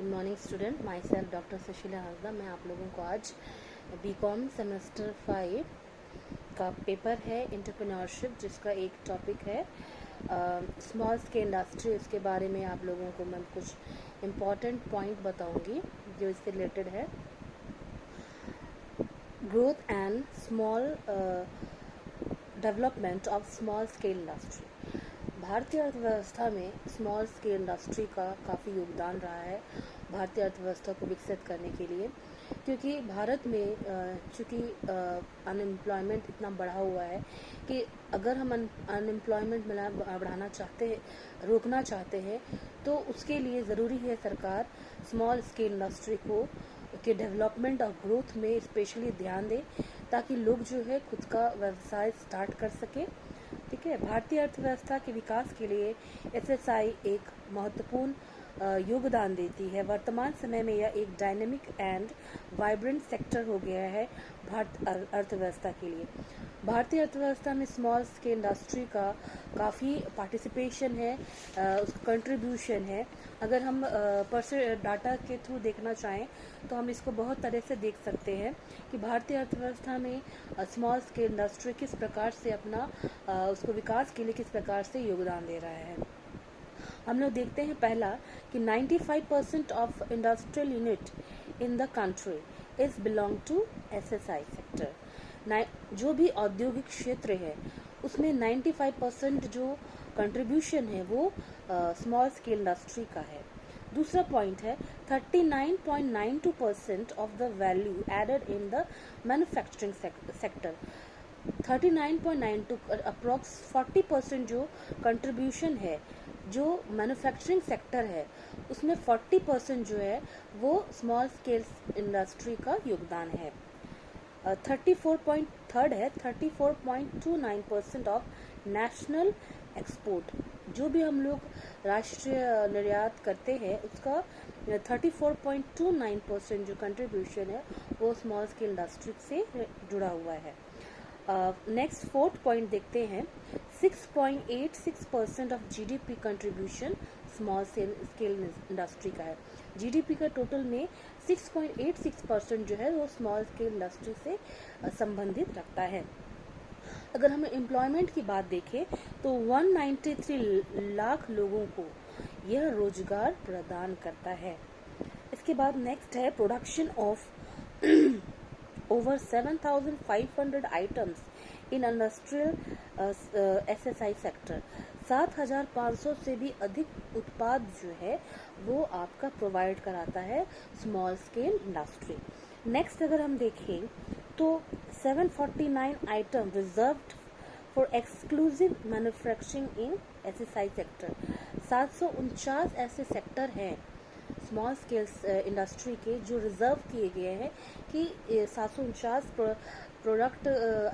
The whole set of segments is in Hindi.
Good morning student, my self doctor Sushila Hansda. मैं आप लोगों को आज बीकॉम सेमेस्टर 5 का पेपर है एंटरप्रेन्योरशिप, जिसका एक टॉपिक है स्मॉल स्केल इंडस्ट्री। उसके बारे में आप लोगों को मैं कुछ इम्पॉर्टेंट पॉइंट बताऊंगी जो इससे रिलेटेड है। Growth and small development of small scale industry. भारतीय अर्थव्यवस्था में स्मॉल स्केल इंडस्ट्री का काफ़ी योगदान रहा है भारतीय अर्थव्यवस्था को विकसित करने के लिए, क्योंकि भारत में चूँकि अनएम्प्लॉयमेंट इतना बढ़ा हुआ है कि अगर हम अनएम्प्लॉयमेंट बढ़ाना चाहते हैं, रोकना चाहते हैं, तो उसके लिए ज़रूरी है सरकार स्मॉल स्केल इंडस्ट्री के डेवलपमेंट और ग्रोथ में स्पेशली ध्यान दे, ताकि लोग जो है खुद का व्यवसाय स्टार्ट कर सके। ठीक है, भारतीय अर्थव्यवस्था के विकास के लिए एसएसआई एक महत्वपूर्ण योगदान देती है। वर्तमान समय में यह एक डायनेमिक एंड वाइब्रेंट सेक्टर हो गया है भारतीय अर्थव्यवस्था के लिए। भारतीय अर्थव्यवस्था में स्मॉल स्केल इंडस्ट्री का काफ़ी पार्टिसिपेशन है, उसका कंट्रीब्यूशन है। अगर हम डाटा के थ्रू देखना चाहें तो हम इसको बहुत तरह से देख सकते हैं कि भारतीय अर्थव्यवस्था में स्मॉल स्केल इंडस्ट्री किस प्रकार से अपना उसको विकास के लिए किस प्रकार से योगदान दे रहा है। हम लोग देखते हैं पहला कि 95% of industrial unit in the country is belong to SSI sector. जो भी औद्योगिक क्षेत्र है उसमें 95% जो कंट्रीब्यूशन है वो स्मॉल स्केल इंडस्ट्री का है। दूसरा पॉइंट है 39.92% of the value added in the manufacturing sector. 39.92 approx 40% जो कंट्रीब्यूशन है जो मैन्युफैक्चरिंग सेक्टर है उसमें 40% जो है वो स्मॉल स्केल इंडस्ट्री का योगदान है। 34.29% ऑफ नेशनल एक्सपोर्ट, जो भी हम लोग राष्ट्रीय निर्यात करते हैं उसका 34.29% जो कंट्रीब्यूशन है वो स्मॉल स्केल इंडस्ट्री से जुड़ा हुआ है। नेक्स्ट फोर्थ पॉइंट देखते हैं, 6.86% of GDP contribution small scale industry का है। जीडीपी का टोटल में 6.86% जो है वो स्मॉल स्केल इंडस्ट्री से संबंधित रखता है। अगर हम एम्प्लॉयमेंट की बात देखें तो 193 लाख लोगों को यह रोजगार प्रदान करता है। इसके बाद नेक्स्ट है production of over 7,500 items in industrial SSI sector। 7,500 से भी अधिक उत्पाद जो है वो आपका प्रोवाइड कराता है स्मॉल स्केल इंडस्ट्री। नेक्स्ट अगर हम देखें तो 749 item reserved for exclusive manufacturing in SSI sector. 749 ऐसे सेक्टर हैं स्मॉल स्केल इंडस्ट्री के जो रिजर्व किए गए हैं कि 749 प्रोडक्ट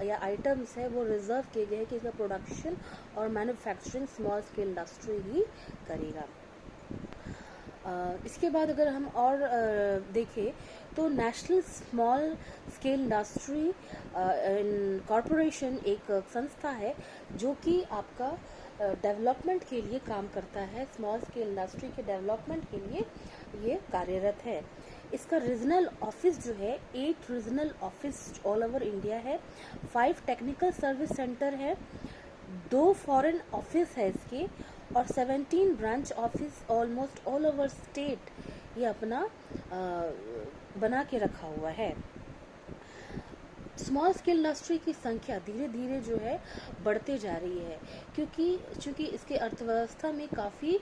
या आइटम्स है वो रिजर्व किए गए हैं कि इसका प्रोडक्शन और मैन्युफैक्चरिंग स्मॉल स्केल इंडस्ट्री ही करेगा। इसके बाद अगर हम और देखें तो national small scale industry corporation एक संस्था है जो कि आपका डेवलपमेंट के लिए काम करता है। स्मॉल स्केल इंडस्ट्री के डेवलपमेंट के लिए ये कार्यरत है। इसका रीजनल ऑफिस जो है 8 regional office all over India है, 5 टेक्निकल सर्विस सेंटर है, 2 फॉरेन ऑफिस है इसके, और 17 branch office almost all over state ये अपना बना के रखा हुआ है। स्मॉल स्केल इंडस्ट्री की संख्या धीरे धीरे जो है बढ़ते जा रही है, क्योंकि इसके अर्थव्यवस्था में काफ़ी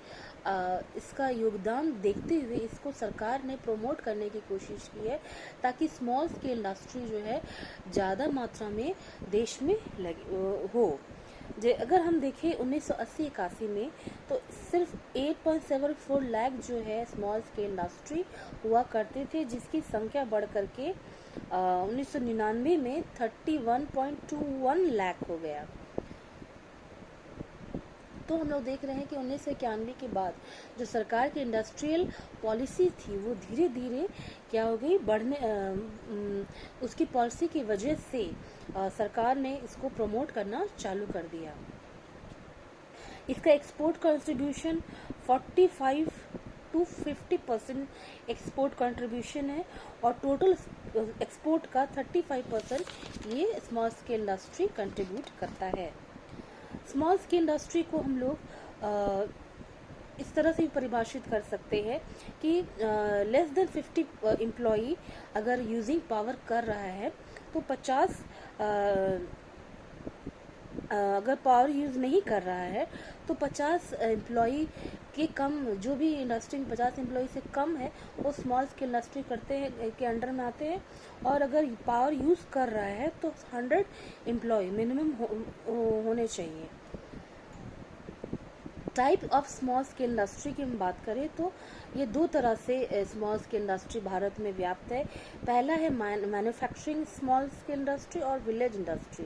इसका योगदान देखते हुए इसको सरकार ने प्रमोट करने की कोशिश की है, ताकि स्मॉल स्केल इंडस्ट्री जो है ज़्यादा मात्रा में देश में हो। अगर हम देखें 1980-81 में तो सिर्फ 8.74 लाख जो है स्मॉल स्केल इंडस्ट्री हुआ करते थे, जिसकी संख्या बढ़ करके 1999 में 31.21 लाख हो गया। तो हम लोग देख रहे हैं कि 1991 के बाद जो सरकार की इंडस्ट्रियल पॉलिसी थी वो धीरे धीरे क्या हो गई, उसकी पॉलिसी की वजह से सरकार ने इसको प्रमोट करना चालू कर दिया। इसका export contribution 45 to 50% export contribution है और टोटल एक्सपोर्ट का 35% ये स्मॉल स्केल इंडस्ट्री कंट्रीब्यूट करता है। स्मॉल स्केल इंडस्ट्री को हम लोग इस तरह से भी परिभाषित कर सकते हैं कि लेस देन 50 एम्प्लॉई अगर यूजिंग पावर कर रहा है तो 50 अगर पावर यूज़ नहीं कर रहा है तो 50 एम्प्लॉई के कम, जो भी इंडस्ट्री में 50 एम्प्लॉई से कम है वो स्मॉल स्केल इंडस्ट्री करते हैं के अंडर में आते हैं। और अगर पावर यूज़ कर रहा है तो 100 एम्प्लॉय मिनिमम होने चाहिए। Type of small scale industry की हम बात करें तो ये दो तरह से स्मॉल स्केल इंडस्ट्री भारत में व्याप्त है। पहला है मैन्युफैक्चरिंग स्मॉल स्केल इंडस्ट्री और विलेज इंडस्ट्री।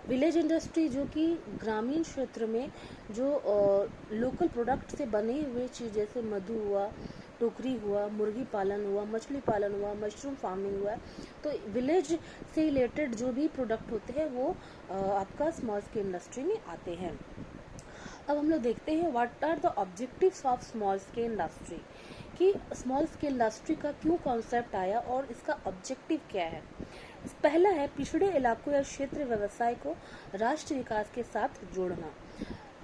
विलेज इंडस्ट्री जो कि ग्रामीण क्षेत्र में जो लोकल प्रोडक्ट से बने हुए चीज़ जैसे मधु हुआ, टोकरी हुआ, मुर्गी पालन हुआ, मछली पालन हुआ, मशरूम फार्मिंग हुआ, तो विलेज से रिलेटेड जो भी प्रोडक्ट होते हैं वो आपका स्मॉल स्केल इंडस्ट्री में आते हैं। अब हम लोग देखते हैं what are the objectives of small scale industry, कि स्मॉल स्केल इंडस्ट्री का क्यों कॉन्सेप्ट आया और इसका ऑब्जेक्टिव क्या है। पहला है पिछड़े इलाकों या क्षेत्र व्यवसाय को राष्ट्र विकास के साथ जोड़ना।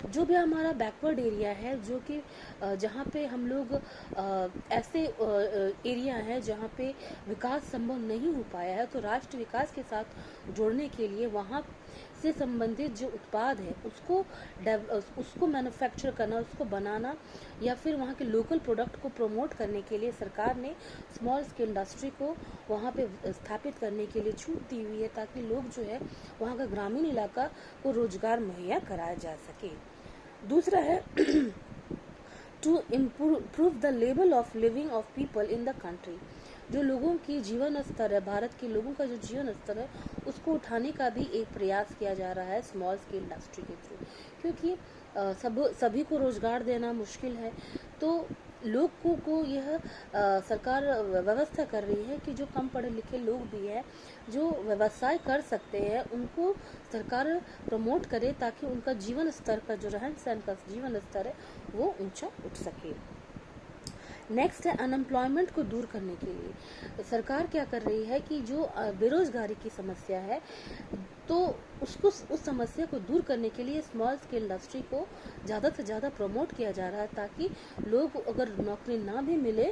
जो भी हमारा बैकवर्ड एरिया है, जो कि जहाँ पे हम लोग ऐसे एरिया है जहाँ पे विकास संभव नहीं हो पाया है, तो राष्ट्र विकास के साथ जोड़ने के लिए वहाँ से संबंधित जो उत्पाद है उसको मैन्युफैक्चर करना, उसको बनाना या फिर वहाँ के लोकल प्रोडक्ट को प्रमोट करने के लिए सरकार ने स्मॉल स्केल इंडस्ट्री को वहाँ पे स्थापित करने के लिए छूट दी हुई है, ताकि लोग जो है वहाँ का ग्रामीण इलाका को रोजगार मुहैया कराया जा सके। दूसरा है to improve the level of living of people in the country. जो लोगों की जीवन स्तर है, भारत के लोगों का जो जीवन स्तर है उसको उठाने का भी एक प्रयास किया जा रहा है स्मॉल स्केल इंडस्ट्री के थ्रू, क्योंकि सभी को रोजगार देना मुश्किल है। तो लोगों को यह सरकार व्यवस्था कर रही है कि जो कम पढ़े लिखे लोग भी हैं जो व्यवसाय कर सकते हैं उनको सरकार प्रमोट करे, ताकि उनका जीवन स्तर का जो रहन सहन का जीवन स्तर है वो ऊंचा उठ सके। नेक्स्ट है अनएम्प्लॉयमेंट को दूर करने के लिए सरकार क्या कर रही है कि जो बेरोजगारी की समस्या है तो उस समस्या को दूर करने के लिए स्मॉल स्केल इंडस्ट्री को ज़्यादा से ज़्यादा प्रमोट किया जा रहा है, ताकि लोग अगर नौकरी ना भी मिले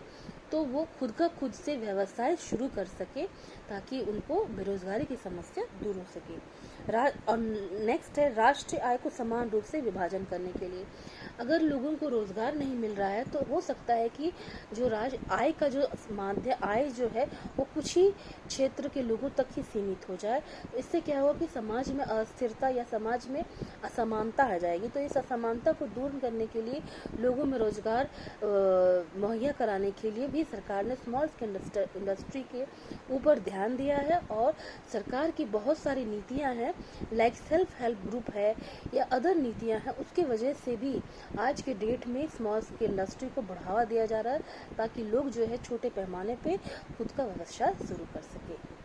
तो वो खुद से व्यवसाय शुरू कर सके, ताकि उनको बेरोजगारी की समस्या दूर हो सके। और नेक्स्ट है राष्ट्रीय आय को समान रूप से विभाजन करने के लिए। अगर लोगों को रोजगार नहीं मिल रहा है तो हो सकता है कि जो आय का जो माध्य आय जो है वो कुछ ही क्षेत्र के लोगों तक ही सीमित हो जाए। इससे क्या होगा कि समाज में अस्थिरता या समाज में असमानता आ जाएगी। तो इस असमानता को दूर करने के लिए लोगों में रोजगार मुहैया कराने के लिए भी सरकार ने स्मॉल स्केल इंडस्ट्री के ऊपर ध्यान दिया है, और सरकार की बहुत सारी नीतियां हैं लाइक सेल्फ हेल्प ग्रुप है या अदर नीतियां हैं, उसकी वजह से भी आज के डेट में स्मॉल स्केल इंडस्ट्री को बढ़ावा दिया जा रहा है, ताकि लोग जो है छोटे पैमाने पे खुद का व्यवसाय शुरू कर सके।